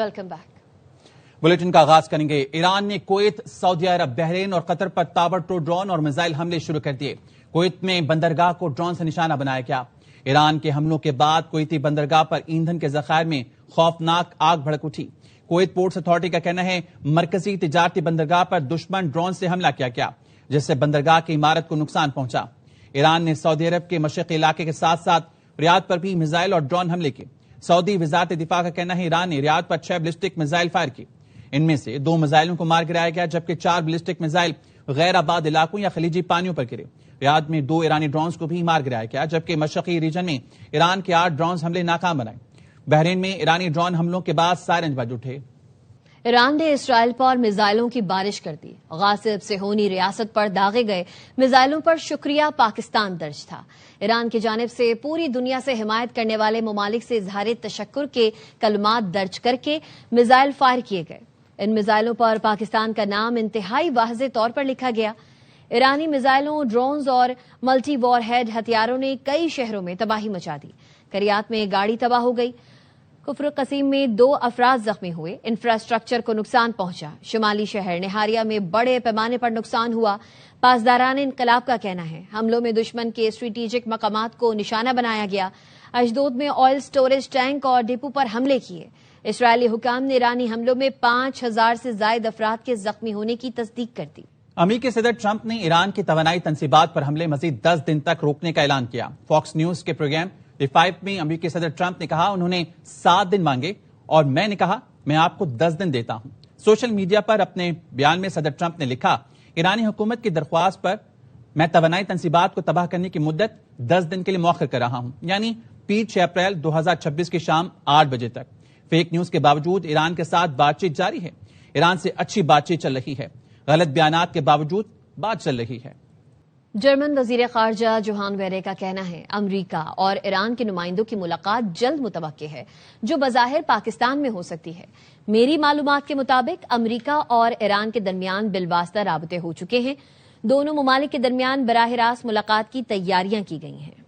Welcome back. Bulletin کا آغاز کریں گے۔ ایران نے کویت، سعودی عرب، بحرین اور قطر پر تابڑتوڑ ڈرون اور میزائل حملے شروع کر دیے۔ کویت میں بندرگاہ کو ڈرون سے نشانہ بنایا گیا۔ ایران کے حملوں کے بعد کویتی بندرگاہ پر ایندھن کے ذخائر میں خوفناک آگ بھڑک اٹھی۔ کویت پورٹس اتھارٹی کا کہنا ہے مرکزی تجارتی بندرگاہ پر دشمن ڈرون سے حملہ کیا گیا، جس سے بندرگاہ کی عمارت کو نقصان پہنچا۔ ایران نے سعودی عرب کے مشرقی علاقے کے ساتھ ساتھ ریاض پر بھی میزائل اور ڈرون حملے کیے۔ سعودی وزارت دفاع کا کہنا ہے ایران نے ریاض پر 6 بیلسٹک میزائل فائر کی۔ ان میں سے 2 میزائلوں کو مار گرایا گیا، جبکہ 4 بیلسٹک میزائل غیر آباد علاقوں یا خلیجی پانیوں پر گرے۔ ریاض میں 2 ایرانی ڈرونز کو بھی مار گرایا گیا، جبکہ مشرقی ریجن میں ایران کے 8 ڈرونز حملے ناکام بنائے۔ بحرین میں ایرانی ڈرون حملوں کے بعد سائرن بج اٹھے۔ ایران نے اسرائیل پر میزائلوں کی بارش کر دی۔ غاصب صہیونی ریاست پر داغے گئے میزائلوں پر شکریہ پاکستان درج تھا۔ ایران کی جانب سے پوری دنیا سے حمایت کرنے والے ممالک سے اظہار تشکر کے کلمات درج کر کے میزائل فائر کیے گئے۔ ان میزائلوں پر پاکستان کا نام انتہائی واضح طور پر لکھا گیا۔ ایرانی میزائلوں، ڈرونز اور ملٹی وار ہیڈ ہتھیاروں نے کئی شہروں میں تباہی مچا دی۔ کریات میں گاڑی تباہ ہو گئی۔ کفر قسیم میں 2 افراد زخمی ہوئے۔ انفراسٹرکچر کو نقصان پہنچا۔ شمالی شہر نہاریہ میں بڑے پیمانے پر نقصان ہوا۔ پاسداران انقلاب کا کہنا ہے حملوں میں دشمن کے اسٹریٹجک مقامات کو نشانہ بنایا گیا۔ اشدود میں آئل سٹوریج ٹینک اور ڈپو پر حملے کیے۔ اسرائیلی حکام نے ایرانی حملوں میں 5000 سے زائد افراد کے زخمی ہونے کی تصدیق کر دی۔ امریکی صدر ٹرمپ نے ایران کی توانائی تنصیبات پر حملے مزید 10 دن تک روکنے کا اعلان کیا۔ فاکس نیوز کے پروگرام دی 5 میں امریکی صدر ٹرمپ نے کہا انہوں نے 7 دن مانگے اور میں نے کہا میں آپ کو 10 دن دیتا ہوں۔ سوشل میڈیا پر اپنے بیان میں صدر ٹرمپ نے لکھا ایرانی حکومت کی درخواست پر میں توانائی تنصیبات کو تباہ کرنے کی مدت 10 دن کے لیے مؤخر کر رہا ہوں، یعنی 6 اپریل 2026 کی شام 8 بجے تک۔ فیک نیوز کے باوجود ایران کے ساتھ بات چیت جاری ہے۔ ایران سے اچھی بات چیت چل رہی ہے۔ غلط بیانات کے باوجود بات چل رہی ہے۔ جرمن وزیر خارجہ جوہان ویرے کا کہنا ہے امریکہ اور ایران کے نمائندوں کی ملاقات جلد متوقع ہے، جو بظاہر پاکستان میں ہو سکتی ہے۔ میری معلومات کے مطابق امریکہ اور ایران کے درمیان بالواسطہ رابطے ہو چکے ہیں۔ دونوں ممالک کے درمیان براہ راست ملاقات کی تیاریاں کی گئی ہیں۔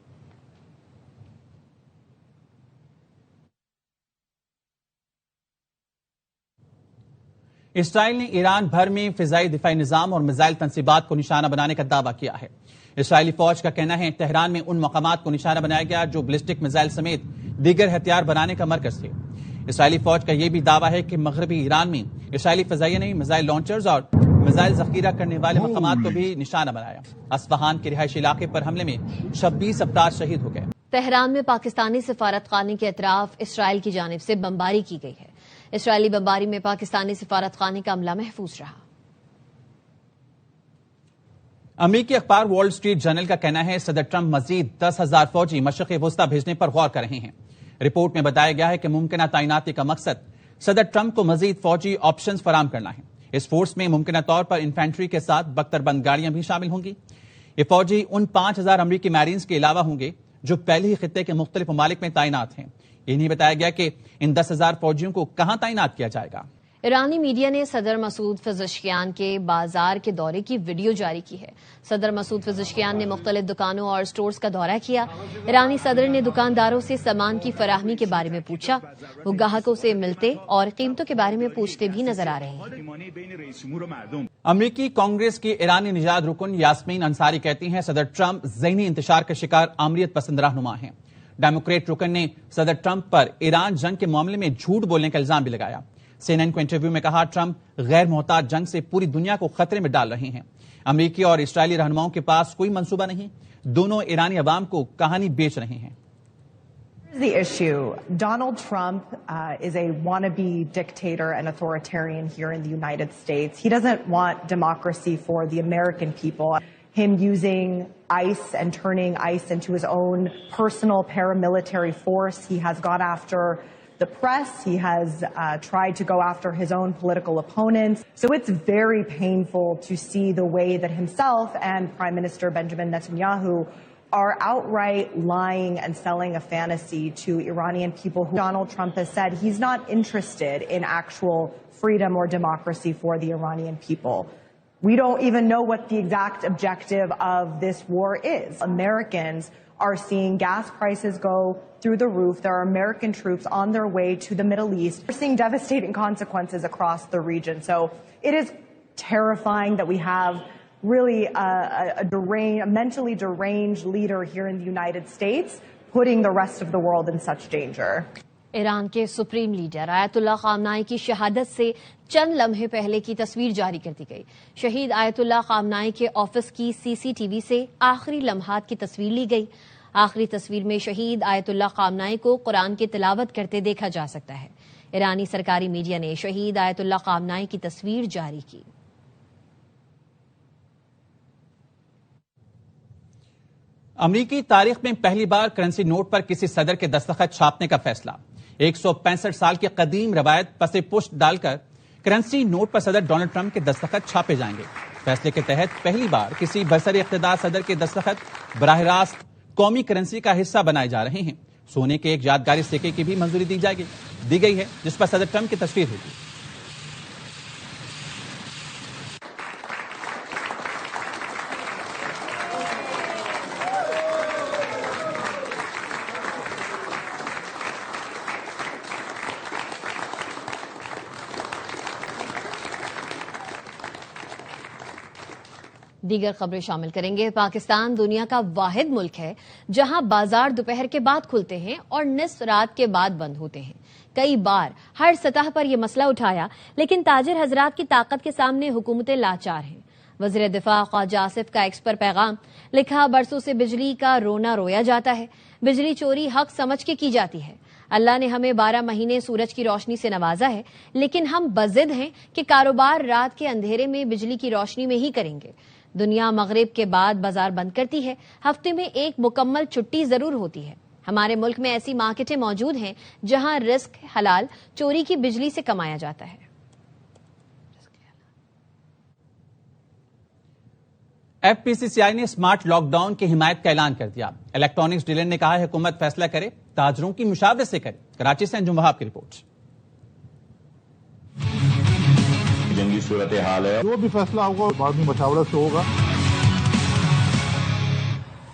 اسرائیل نے ایران بھر میں فضائی دفاعی نظام اور میزائل تنصیبات کو نشانہ بنانے کا دعویٰ کیا ہے۔ اسرائیلی فوج کا کہنا ہے تہران میں ان مقامات کو نشانہ بنایا گیا جو بیلسٹک میزائل سمیت دیگر ہتھیار بنانے کا مرکز تھے۔ اسرائیلی فوج کا یہ بھی دعویٰ ہے کہ مغربی ایران میں اسرائیلی فضائیہ نے میزائل لانچرز اور میزائل ذخیرہ کرنے والے مقامات کو بھی نشانہ بنایا۔ اصفہان کے رہائشی علاقے پر حملے میں 26 افراد شہید ہو گئے۔ تہران میں پاکستانی سفارت خانے کے اطراف اسرائیل کی جانب سے بمباری کی گئی ہے۔ اسرائیلی بمباری میں پاکستانی سفارت خانے کا عملہ محفوظ رہا۔ امریکی اخبار وال اسٹریٹ جرنل کا کہنا ہے صدر ٹرمپ مزید 10,000 فوجی مشرق وسطی بھیجنے پر غور کر رہے ہیں۔ رپورٹ میں بتایا گیا ہے کہ ممکنہ تعیناتی کا مقصد صدر ٹرمپ کو مزید فوجی آپشنز فراہم کرنا ہے۔ اس فورس میں ممکنہ طور پر انفینٹری کے ساتھ بختر بند گاڑیاں بھی شامل ہوں گی۔ یہ فوجی ان 5,000 امریکی میرینز کے علاوہ ہوں گے جو پہلے ہی خطے کے مختلف ممالک میں تعینات ہیں۔ یہ نہیں بتایا گیا کہ ان 10,000 فوجیوں کو کہاں تعینات کیا جائے گا۔ ایرانی میڈیا نے صدر مسعود پزشکیان کے بازار کے دورے کی ویڈیو جاری کی ہے۔ صدر مسعود پزشکیان نے مختلف دکانوں اور سٹورز کا دورہ کیا۔ ایرانی صدر نے دکانداروں سے سامان کی فراہمی کے بارے میں پوچھا۔ وہ گاہکوں سے ملتے اور قیمتوں کے بارے میں پوچھتے بھی نظر آ رہے ہیں۔ امریکی کانگریس کی ایرانی نژاد رکن یاسمین انصاری کہتی ہیں صدر ٹرمپ ذہنی انتشار کا شکار آمریت پسند رہنما ہیں۔ ڈیموکریٹ رکن نے صدر ٹرمپ پر ایران جنگ کے معاملے میں جھوٹ بولنے کا الزام بھی لگایا۔ CNN کو انٹرویو میں کہا ٹرمپ غیر محتاط جنگ سے پوری دنیا کو خطرے میں ڈال رہے ہیں۔ امریکی اور اسرائیلی رہنماؤں کے پاس کوئی منصوبہ نہیں، دونوں ایرانی عوام کو کہانی بیچ رہے ہیں۔ The issue. Donald Trump is a wannabe dictator and authoritarian here in the United States. He doesn't want democracy for the American people. Him using ICE and turning ICE into his own personal paramilitary force. He has gone after the press. He has tried to go after his own political opponents. So it's very painful to see the way that himself and Prime Minister Benjamin Netanyahu are outright lying and selling a fantasy to Iranian people. Donald Trump has said he's not interested in actual freedom or democracy for the Iranian people. We don't even know what the exact objective of this war is. Americans are seeing gas prices go through the roof. There are American troops on their way to the Middle East. We're seeing devastating consequences across the region. So it is terrifying that we have really a mentally deranged leader here in the United States putting the rest of the world in such danger. Iran کے supreme leader آیت اللہ خامنائی کی شہادت سے چند لمحے پہلے کی تصویر جاری کر دی گئی. شہید آیت اللہ خامنائی کے آفس کی CCTV سے آخری لمحات کی تصویر لی گئی. آخری تصویر میں شہید آیت اللہ خامنائی کو قرآن کی تلاوت کرتے دیکھا جا سکتا ہے. ایرانی سرکاری میڈیا نے شہید آیت اللہ خامنائی کی تصویر جاری کی. امریکی تاریخ میں پہلی بار کرنسی نوٹ پر کسی صدر کے دستخط چھاپنے کا فیصلہ. 165 سال کی قدیم روایت پس پشت ڈال کر کرنسی نوٹ پر صدر ڈونلڈ ٹرمپ کے دستخط چھاپے جائیں گے. فیصلے کے تحت پہلی بار کسی برسر اقتدار صدر کے دستخط براہ راست قومی کرنسی کا حصہ بنائے جا رہے ہیں. سونے کے ایک یادگاری سکے کی بھی منظوری دی گئی ہے جس پر صدر ٹرمپ کی تصویر ہوگی. دیگر خبریں شامل کریں گے. پاکستان دنیا کا واحد ملک ہے جہاں بازار دوپہر کے بعد کھلتے ہیں اور نصف رات کے بعد بند ہوتے ہیں. کئی بار ہر سطح پر یہ مسئلہ اٹھایا لیکن تاجر حضرات کی طاقت کے سامنے حکومتیں لاچار ہیں. وزیر دفاع خواجہ آصف کا ایکس پر پیغام لکھا: برسوں سے بجلی کا رونا رویا جاتا ہے. بجلی چوری حق سمجھ کے کی جاتی ہے. اللہ نے ہمیں 12 مہینے سورج کی روشنی سے نوازا ہے لیکن ہم بضد ہیں کہ کاروبار رات کے اندھیرے میں بجلی کی روشنی میں ہی کریں گے. دنیا مغرب کے بعد بازار بند کرتی ہے. ہفتے میں ایک مکمل چھٹی ضرور ہوتی ہے. ہمارے ملک میں ایسی مارکیٹیں موجود ہیں جہاں رزق حلال چوری کی بجلی سے کمایا جاتا ہے. FPCCI نے اسمارٹ لاک ڈاؤن کی حمایت کا اعلان کر دیا. الیکٹرانکس ڈیلر نے کہا ہے حکومت فیصلہ کرے تاجروں کی مشاورت سے کرے. کراچی سے انجم وہاب کی رپورٹ. جنگی صورتحال ہے، جو بھی فیصلہ ہوگا بعد میں مشاورت سے ہوگا.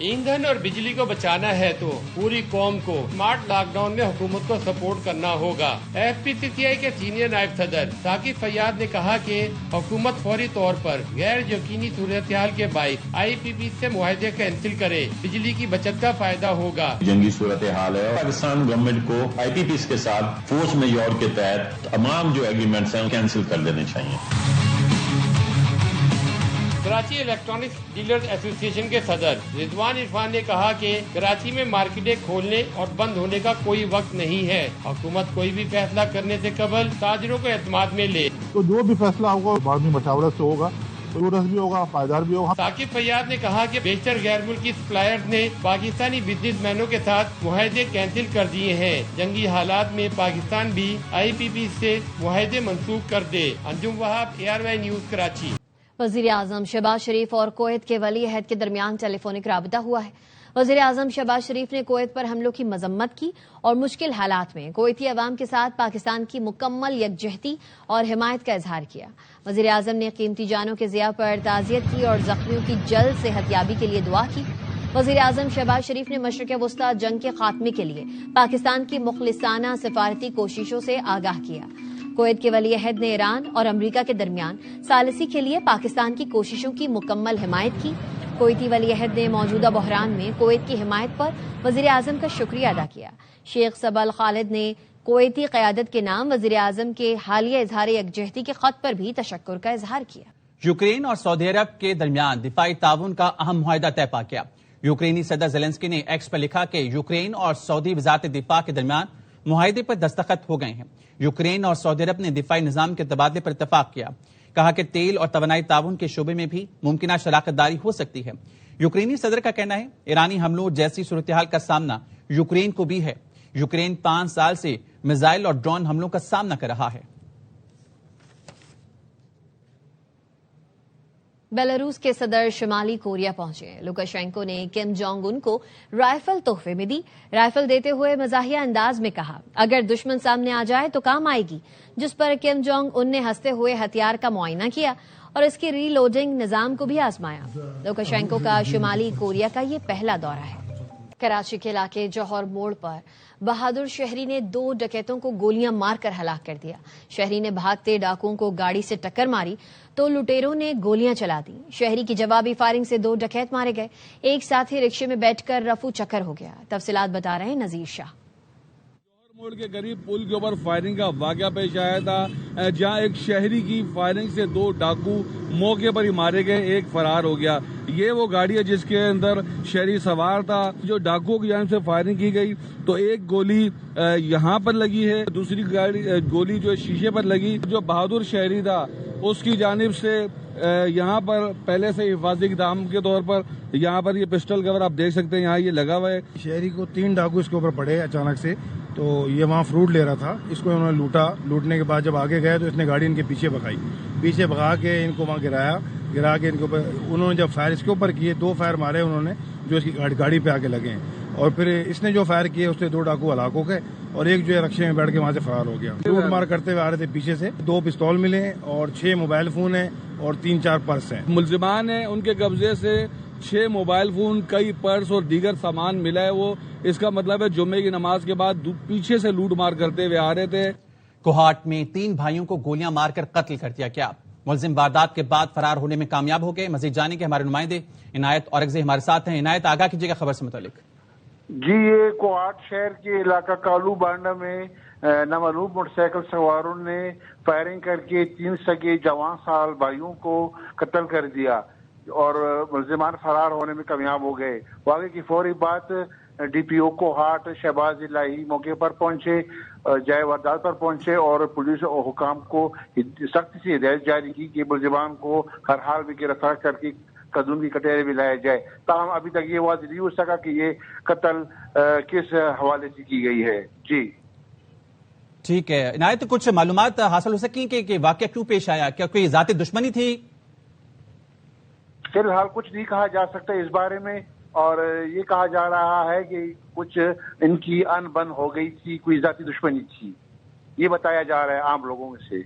ایندھن اور بجلی کو بچانا ہے تو پوری قوم کو اسمارٹ لاک ڈاؤن میں حکومت کو سپورٹ کرنا ہوگا. FPCCI کے سینئر نائب صدر ثاقب فیاض نے کہا کہ حکومت فوری طور پر غیر یقینی صورتحال کے باعث IPP سے معاہدے کینسل کرے. بجلی کی بچت کا فائدہ ہوگا. جنگی صورتحال ہے، پاکستان گورنمنٹ کو IPPs کے ساتھ فورس میجور کے تحت تمام جو ایگریمنٹس ہیں کینسل کر دینے چاہیے. کراچی الیکٹرانکس ڈیلرز ایسوسی ایشن کے صدر رضوان عرفان نے کہا کہ کراچی میں مارکیٹیں کھولنے اور بند ہونے کا کوئی وقت نہیں ہے. حکومت کوئی بھی فیصلہ کرنے سے قبل تاجروں کو اعتماد میں لے. تو جو بھی فیصلہ ہوگا بعد میں مشاورت سے ہوگا، ضرورت بھی ہوگا، پائیدار بھی ہوگا. ثاقب فیاض نے کہا کہ بیشتر غیر ملکی سپلائرز نے پاکستانی بزنس مینوں کے ساتھ معاہدے کینسل کر دیے ہیں. جنگی حالات میں پاکستان بھی IPP سے معاہدے منسوخ کر دے. انجم وہاب، ARY نیوز، کراچی. وزیر اعظم شہباز شریف اور کویت کے ولی عہد کے درمیان ٹیلی فونک رابطہ ہوا ہے. وزیر اعظم شہباز شریف نے کویت پر حملوں کی مذمت کی اور مشکل حالات میں کویتی عوام کے ساتھ پاکستان کی مکمل یکجہتی اور حمایت کا اظہار کیا. وزیر اعظم نے قیمتی جانوں کے ضیاع پر تعزیت کی اور زخمیوں کی جلد صحتیابی کے لیے دعا کی. وزیر اعظم شہباز شریف نے مشرق وسطی جنگ کے خاتمے کے لیے پاکستان کی مخلصانہ سفارتی کوششوں سے آگاہ کیا. کویت کے ولی عہد نے ایران اور امریکہ کے درمیان ثالثی کے لیے پاکستان کی کوششوں کی مکمل حمایت کی. کویتی ولی عہد نے موجودہ بحران میں کویت کی حمایت پر وزیر اعظم کا شکریہ ادا کیا. شیخ سبا الخالد نے کویتی قیادت کے نام وزیر اعظم کے حالیہ اظہار یکجہتی کے خط پر بھی تشکر کا اظہار کیا. یوکرین اور سعودی عرب کے درمیان دفاعی تعاون کا اہم معاہدہ طے پا گیا. یوکرینی صدر زیلنسکی نے ایکس پر لکھا کہ یوکرین اور سعودی وزارت دفاع کے درمیان معاہدے پر دستخط ہو گئے ہیں. یوکرین اور سعودی عرب نے دفاعی نظام کے تبادلے پر اتفاق کیا. کہا کہ تیل اور توانائی تعاون کے شعبے میں بھی ممکنہ شراکت داری ہو سکتی ہے. یوکرینی صدر کا کہنا ہے ایرانی حملوں جیسی صورتحال کا سامنا یوکرین کو بھی ہے. یوکرین 5 سال سے میزائل اور ڈرون حملوں کا سامنا کر رہا ہے. بیلاروس کے صدر شمالی کوریا پہنچے. لوکاشینکو نے کم جونگ ان کو رائفل تحفے میں دی. رائفل دیتے ہوئے مزاحیہ انداز میں کہا اگر دشمن سامنے آ جائے تو کام آئے گی، جس پر کم جونگ ان نے ہنستے ہوئے ہتھیار کا معائنہ کیا اور اس کی ری لوڈنگ نظام کو بھی آزمایا. لوکاشینکو کا شمالی کوریا کا یہ پہلا دورہ ہے. کراچی کے علاقے جوہر موڑ پر بہادر شہری نے 2 ڈکیتوں کو گولیاں مار کر ہلاک کر دیا۔ شہری نے بھاگتے ڈاکوؤں کو گاڑی سے ٹکر ماری تو لٹیروں نے گولیاں چلا دی۔ شہری کی جوابی فائرنگ سے 2 ڈکیت مارے گئے۔ ایک ساتھی رکشے میں بیٹھ کر رفو چکر ہو گیا۔ تفصیلات بتا رہے ہیں نذیر شاہ۔ موڑ کے قریب پل کے اوپر فائرنگ کا واقعہ پیش آیا تھا، جہاں ایک شہری کی فائرنگ سے 2 ڈاکو موقع پر ہی مارے گئے، ایک فرار ہو گیا۔ یہ وہ گاڑی ہے جس کے اندر شہری سوار تھا۔ جو ڈاکوؤں کی جانب سے فائرنگ کی گئی تو ایک گولی یہاں پر لگی ہے، دوسری گولی جو شیشے پر لگی۔ جو بہادر شہری تھا اس کی جانب سے یہاں پر پہلے سے حفاظتی اقدام کے طور پر یہاں پر یہ پسٹل کور آپ دیکھ سکتے ہیں، یہاں یہ لگا ہوا ہے۔ شہری کو 3 ڈاکو اس کے اوپر پڑے اچانک سے، تو یہ وہاں فروٹ لے رہا تھا، اس کو انہوں نے لوٹا۔ لوٹنے کے بعد جب آگے گئے تو اس نے گاڑی ان کے پیچھے بھگا کے ان کو وہاں گرا کے ان کے اوپر انہوں نے جب فائر اس کے اوپر کیے، 2 فائر مارے انہوں نے جو اس کی گاڑی پہ آ کے لگے ہیں، اور پھر اس نے جو فائر کیے اس سے 2 ڈاکو ہلاک ہو گئے اور ایک جو ہے رکشے میں بیٹھ کے وہاں سے فرار ہو گیا۔ لوٹ مار کرتے ہوئے آ رہے تھے پیچھے سے۔ 2 پستول ملے ہیں اور 6 موبائل فون ہیں اور 3-4 پرس ہیں۔ ملزمان ہیں، ان کے قبضے سے 6 موبائل فون، کئی پرس اور دیگر سامان ملا ہے۔ وہ اس کا مطلب ہے جمعے کی نماز کے بعد پیچھے سے لوٹ مار کرتے ہوئے آ رہے تھے۔ کوہاٹ میں 3 بھائیوں کو گولیاں مار کر قتل کر دیا گیا۔ ملزم واردات کے بعد فرار ہونے میں کامیاب ہو گئے۔ مزید جاننے کے ہمارے نمائندے عنایت اورگزئی ہمارے ساتھ ہیں۔ عنایت، آگاہ کیجیے گا خبر سے متعلق۔ جی، یہ کوہاٹ شہر کے علاقہ کالو بانڈا میں نامعلوم موٹر سائیکل سواروں نے فائرنگ کر کے 3 سگے جوان سال بھائیوں کو قتل کر دیا اور ملزمان فرار ہونے میں کامیاب ہو گئے۔ واقعے کی فوری بات ڈی پی او کوہاٹ شہباز الہی موقع پر پہنچے، جائے واردات پر پہنچے اور پولیس اور حکام کو سختی سے ہدایت جاری کی کہ ملزمان کو ہر حال میں گرفتار کر کے قانون کی کٹہرے میں لایا جائے۔ تاہم ابھی تک یہ واضح نہیں ہو سکا کہ یہ قتل کس حوالے سے کی گئی ہے۔ جی ٹھیک ہے عنایت، کچھ معلومات حاصل ہو سکی کہ واقعہ کیوں پیش آیا؟ کیا کوئی ذاتی دشمنی تھی؟ فی الحال کچھ نہیں کہا جا سکتا اس بارے میں، اور یہ کہا جا رہا ہے کہ کچھ ان کی ان بن ہو گئی تھی، کوئی ذاتی دشمنی تھی، یہ بتایا جا رہا ہے عام لوگوں سے۔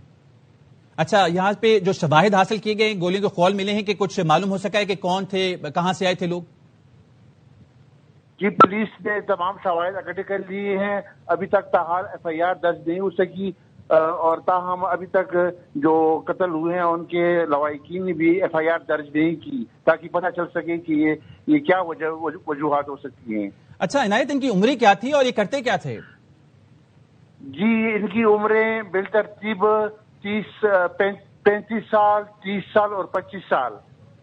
اچھا، یہاں پہ جو شواہد حاصل کیے گئے، گولیوں کے خول ملے ہیں، کہ کچھ معلوم ہو سکا ہے کہ کون تھے، کہاں سے آئے تھے لوگ؟ جی، پولیس نے تمام شواہد اکٹھے کر لیے ہیں۔ ابھی تک تاحال FIR درج نہیں ہو سکی، اور تاہم ابھی تک جو قتل ہوئے ہیں ان کے لواحقین نے بھی FIR درج نہیں کی، تاکہ پتہ چل سکے کہ یہ کیا وجوہات ہو سکتی ہیں۔ اچھا عنایت، ان کی عمریں کیا تھی اور یہ کرتے کیا تھے؟ جی، ان کی عمریں بالترتیب 35 سال، 30 سال اور 25 سال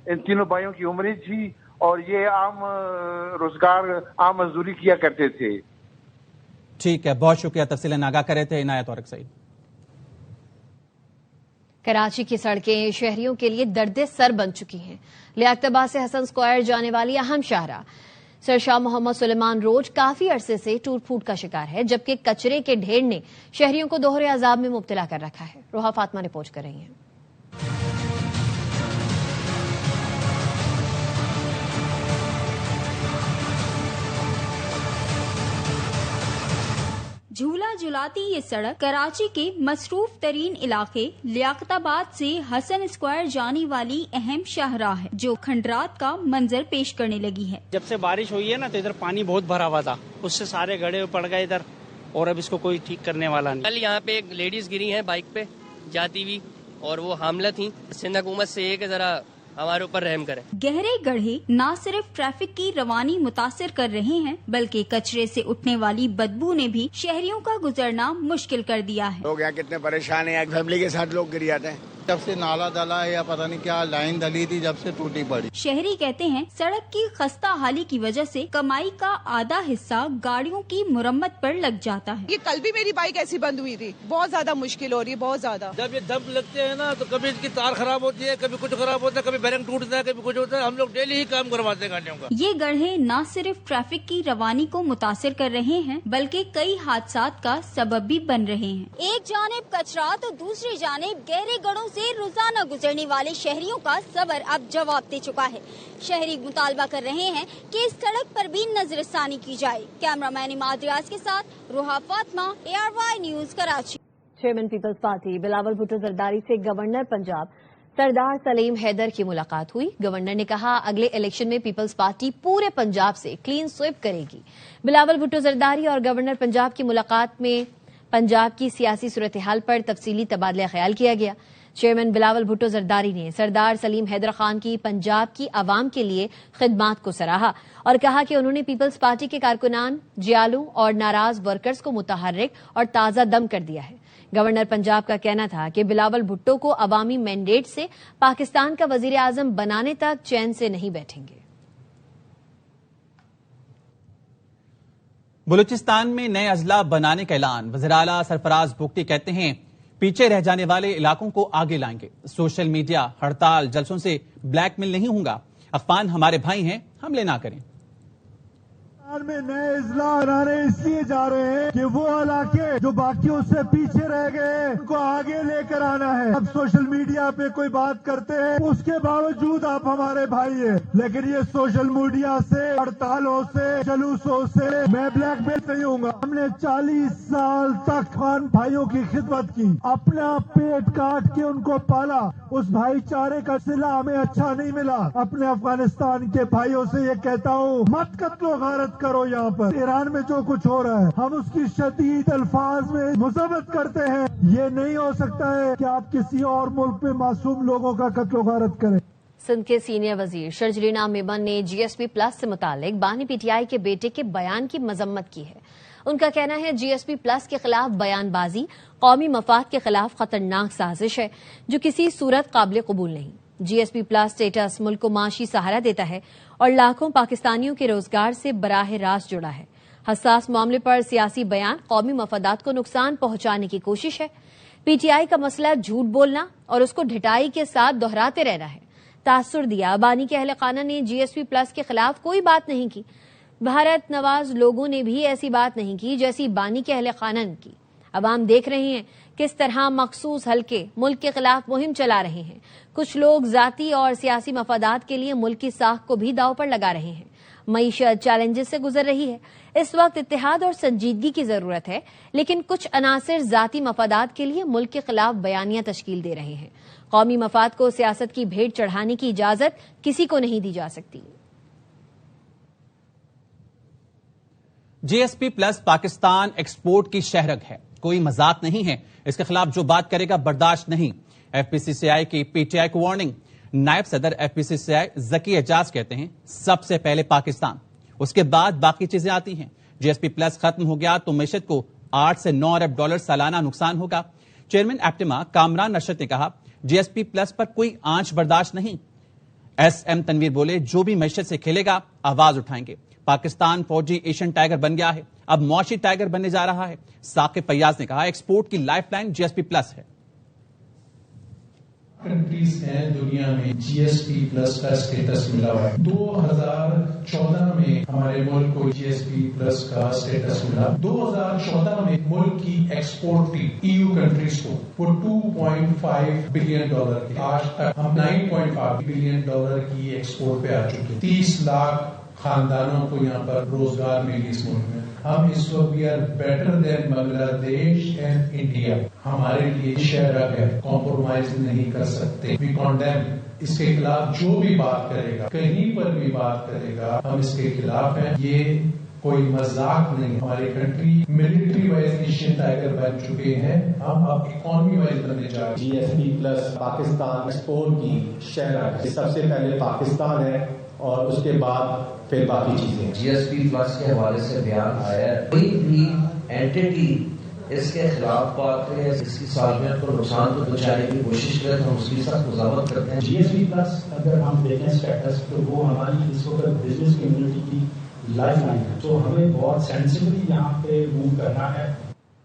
ان تینوں بھائیوں کی عمریں تھی، اور یہ عام روزگار، عام مزدوری کیا کرتے تھے۔ ٹھیک ہے، بہت شکریہ، تفصیل آگاہ کر رہے تھے عنایت اورگزئی۔ کراچی کی سڑکیں شہریوں کے لیے درد سر بن چکی ہیں۔ لیاقتباد سے حسن اسکوائر جانے والی اہم شاہراہ سرشاہ محمد سلیمان روڈ کافی عرصے سے ٹوٹ پھوٹ کا شکار ہے، جبکہ کچرے کے ڈھیر نے شہریوں کو دوہرے عذاب میں مبتلا کر رکھا ہے۔ روحا فاطمہ رپورٹ کر رہی ہیں۔ جھولا جھلاتی یہ سڑک کراچی کے مصروف ترین علاقے لیاقت آباد سے حسن اسکوائر جانے والی اہم شاہراہ ہے، جو کھنڈرات کا منظر پیش کرنے لگی ہے۔ جب سے بارش ہوئی ہے نا تو ادھر پانی بہت بھرا ہوا تھا، اس سے سارے گڑھے پڑ گئے ادھر، اور اب اس کو کوئی ٹھیک کرنے والا نہیں۔ کل یہاں پہ ایک لیڈیز گری ہیں بائک پہ جاتی ہوئی، اور وہ حاملہ تھیں۔ سندھ حکومت سے یہ کہ ذرا ہمارے اوپر رحم کریں۔ گہرے گڑھے نہ صرف ٹریفک کی روانی متاثر کر رہے ہیں، بلکہ کچرے سے اٹھنے والی بدبو نے بھی شہریوں کا گزرنا مشکل کر دیا ہے۔ لوگ یہاں کتنے پریشان ہیں، فیملی کے ساتھ لوگ گر جاتے ہیں۔ جب سے نالا ڈلا ہے یا پتہ نہیں کیا لائن ڈلی تھی، جب سے ٹوٹی پڑی۔ شہری کہتے ہیں سڑک کی خستہ حالی کی وجہ سے کمائی کا آدھا حصہ گاڑیوں کی مرمت پر لگ جاتا ہے۔ یہ کل بھی میری بائک ایسی بند ہوئی تھی، بہت زیادہ مشکل ہو رہی ہے، بہت زیادہ۔ جب یہ دم لگتے ہیں نا تو کبھی اس کی تار خراب ہوتی ہے، کبھی کچھ خراب ہوتا ہے، کبھی بیرنگ ٹوٹتا ہے، کبھی کچھ ہوتا ہے۔ ہم لوگ ڈیلی ہی کام کرواتے ہیں گاڑیوں کا۔ یہ گڑھے نہ صرف ٹریفک کی روانی کو متاثر کر رہے ہیں، بلکہ کئی حادثات کا سبب بھی بن رہے ہیں۔ ایک جانب کچرا تو دوسری جانب گہرے گڑھوں سے روزانہ گزرنے والے شہریوں کا صبر اب جواب دے چکا ہے۔ شہری مطالبہ کر رہے ہیں کہ اس سڑک پر بھی نظر ثانی کی جائے۔ کیمرہ مین اماد ریاض کے ساتھ Ruha Fatima, ARY news Karachi. Chairman Peoples Party Bilawal Bhutto Zardari سے گورنر پنجاب سردار سلیم حیدر کی ملاقات ہوئی. گورنر نے کہا اگلے الیکشن میں پیپلز پارٹی پورے پنجاب سے کلین سویپ کرے گی. بلاول بھٹو زرداری اور گورنر پنجاب کی ملاقات میں پنجاب کی سیاسی صورتحال پر تفصیلی تبادلہ خیال کیا گیا. چیئرمین بلاول بھٹو زرداری نے سردار سلیم حیدر خان کی پنجاب کی عوام کے لیے خدمات کو سراہا اور کہا کہ انہوں نے پیپلز پارٹی کے کارکنان، جیالوں اور ناراض ورکرز کو متحرک اور تازہ دم کر دیا ہے. گورنر پنجاب کا کہنا تھا کہ بلاول بھٹو کو عوامی مینڈیٹ سے پاکستان کا وزیر اعظم بنانے تک چین سے نہیں بیٹھیں گے. بلوچستان میں نئے اضلاع بنانے کا اعلان. وزیراعلیٰ سرفراز بگٹی کہتے ہیں پیچھے رہ جانے والے علاقوں کو آگے لائیں گے. سوشل میڈیا، ہڑتال، جلسوں سے بلیک میل نہیں ہوں گا. افغان ہمارے بھائی ہیں، حملے نہ کریں. میں نئے اضلاع بنانے اس لیے جا رہے ہیں کہ وہ علاقے جو باقیوں سے پیچھے رہ گئے ان کو آگے لے کر آنا ہے. اب سوشل میڈیا پہ کوئی بات کرتے ہیں، اس کے باوجود آپ ہمارے بھائی ہیں، لیکن یہ سوشل میڈیا سے، ہڑتالوں سے، جلوسوں سے میں بلیک میل نہیں ہوں گا. ہم نے 40 سال تک خان بھائیوں کی خدمت کی، اپنا پیٹ کاٹ کے ان کو پالا. اس بھائی چارے کا صلہ ہمیں اچھا نہیں ملا. اپنے افغانستان کے بھائیوں سے یہ کہتا ہوں مت قتل و غارت کرو. یہاں پر ایران میں جو کچھ ہو رہا ہے ہم اس کی شدید الفاظ میں مذمت کرتے ہیں. یہ نہیں ہو سکتا ہے کہ آپ کسی اور ملک میں معصوم لوگوں کا قتل و غارت کریں. سندھ کے سینئر وزیر شرجیلا میمن نے جی ایس پی پلس سے متعلق بانی پی ٹی آئی کے بیٹے کے بیان کی مذمت کی ہے. ان کا کہنا ہے جی ایس پی پلس کے خلاف بیان بازی قومی مفاد کے خلاف خطرناک سازش ہے جو کسی صورت قابل قبول نہیں. جی ایس پی پلس اسٹیٹس ملک کو معاشی سہارا دیتا ہے اور لاکھوں پاکستانیوں کے روزگار سے براہ راست جڑا ہے. حساس معاملے پر سیاسی بیان قومی مفادات کو نقصان پہنچانے کی کوشش ہے. پی ٹی آئی کا مسئلہ جھوٹ بولنا اور اس کو ڈھٹائی کے ساتھ دہراتے رہنا ہے. تاثر دیا بانی کے اہل خانہ نے جی ایس پی پلس کے خلاف کوئی بات نہیں کی. بھارت نواز لوگوں نے بھی ایسی بات نہیں کی جیسی بانی کے اہل خانہ نے کی. عوام دیکھ رہے ہیں کس طرح مخصوص حلقے ملک کے خلاف مہم چلا رہے ہیں. کچھ لوگ ذاتی اور سیاسی مفادات کے لیے ملک کی ساکھ کو بھی داؤ پر لگا رہے ہیں. معیشت چیلنجز سے گزر رہی ہے. اس وقت اتحاد اور سنجیدگی کی ضرورت ہے، لیکن کچھ عناصر ذاتی مفادات کے لیے ملک کے خلاف بیانیاں تشکیل دے رہے ہیں. قومی مفاد کو سیاست کی بھیٹ چڑھانے کی اجازت کسی کو نہیں دی جا سکتی. G S P plus Pakistan export کی شہرگ ہے، کوئی مذاق نہیں ہے. اس کے خلاف جو بات کرے گا برداشت نہیں. ایف پی سی سی آئی کی پی ٹی آئی کو وارننگ. نائب صدر ایف پی سی سی آئی ذکی اعجاز کہتے ہیں سب سے پہلے پاکستان، اس کے بعد باقی چیزیں آتی ہیں. جی ایس پی پلس ختم ہو گیا تو معیشت کو 8 سے 9 ارب ڈالر سالانہ نقصان ہوگا. چیئرمین ایپٹما کامران نشرت نے کہا جی ایس پی پلس پر کوئی آنچ برداشت نہیں. ایس ایم تنویر بولے جو بھی معیشت سے کھیلے گا آواز اٹھائیں گے. پاکستان فوجی ایشین ٹائیگر بن گیا ہے، اب معاشی ٹائیگر بننے جا رہا ہے. ثاقب فیاض نے کہا ایکسپورٹ کی لائف لائن جی ایس پی پلس ہے. کنٹریز ہیں دنیا میں جی ایس پی پلس کا اسٹیٹس ملا ہوا ہے. 2014 میں ہمارے ملک کو جی ایس پی پلس کا اسٹیٹس ملا. 2014 میں ملک کی ایکسپورٹ تھی ای یو کنٹریز کو وہ $2.5 بلین کی. آج تک ہم $9.5 بلین کی ایکسپورٹ پہ آ چکے. 30 لاکھ خاندانوں کو یہاں پر روزگار ملی اس ملک میں. ہم اس وقت وی آر بیٹر دین بنگلہ دیش اینڈ انڈیا. ہمارے لیے شہرگ ہے، کمپرومائز نہیں کر سکتے. وی کانڈیم. اس کے خلاف جو بھی بات کرے گا، کہیں پر بھی بات کرے گا، ہم اس کے خلاف ہیں. یہ کوئی مذاق نہیں. ہماری country military wise Asian tiger بن چکے ہیں، ہم اب اکانومی وائز بننے جا رہے ہیں. G S P plus Pakistan export کی شہرگ سب سے پہلے پاکستان ہے اور اس کے بعد پھر باقی چیزیں. جی ایس پی پلس کے حوالے سے بیان آیا ہے کوئی بھی اینٹی اس کے خلاف بات کرے، اس کی سالمیت کو نقصان کو پہنچانے کی کوشش کرے تو ہم اس کی سخت مذمت کرتے ہیں. جی ایس پی پلس اگر ہم دیکھیں اسٹیٹس تو وہ ہماری اس وقت بزنس کمیونٹی کی لائف لائن ہے، تو ہمیں بہت سینسیبلی یہاں پہ موو کرنا ہے.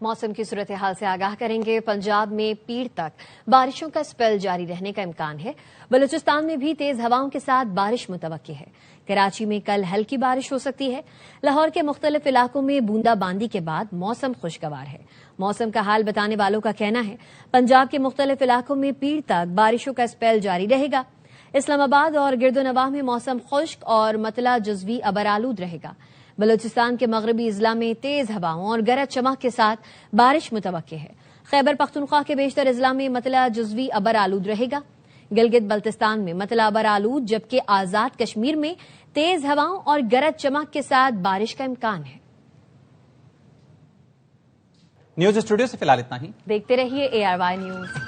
موسم کی صورتحال سے آگاہ کریں گے. پنجاب میں پیر تک بارشوں کا اسپیل جاری رہنے کا امکان ہے. بلوچستان میں بھی تیز ہواؤں کے ساتھ بارش متوقع ہے. کراچی میں کل ہلکی بارش ہو سکتی ہے. لاہور کے مختلف علاقوں میں بوندا باندی کے بعد موسم خوشگوار ہے. موسم کا حال بتانے والوں کا کہنا ہے پنجاب کے مختلف علاقوں میں پیر تک بارشوں کا اسپیل جاری رہے گا. اسلام آباد اور گرد و نواح میں موسم خشک اور مطلع جزوی ابرآلود رہے گا. بلوچستان کے مغربی اضلاع میں تیز ہواؤں اور گرج چمک کے ساتھ بارش متوقع ہے. خیبر پختونخوا کے بیشتر اضلاع میں مطلع جزوی ابرآلود رہے گا. گلگت بلتستان میں مطلع آلود جبکہ آزاد کشمیر میں تیز ہواؤں اور گرج چمک کے ساتھ بارش کا امکان ہے۔ نیوز اسٹوڈیو سے فی الحال اتنا ہی، دیکھتے رہیے ARY نیوز۔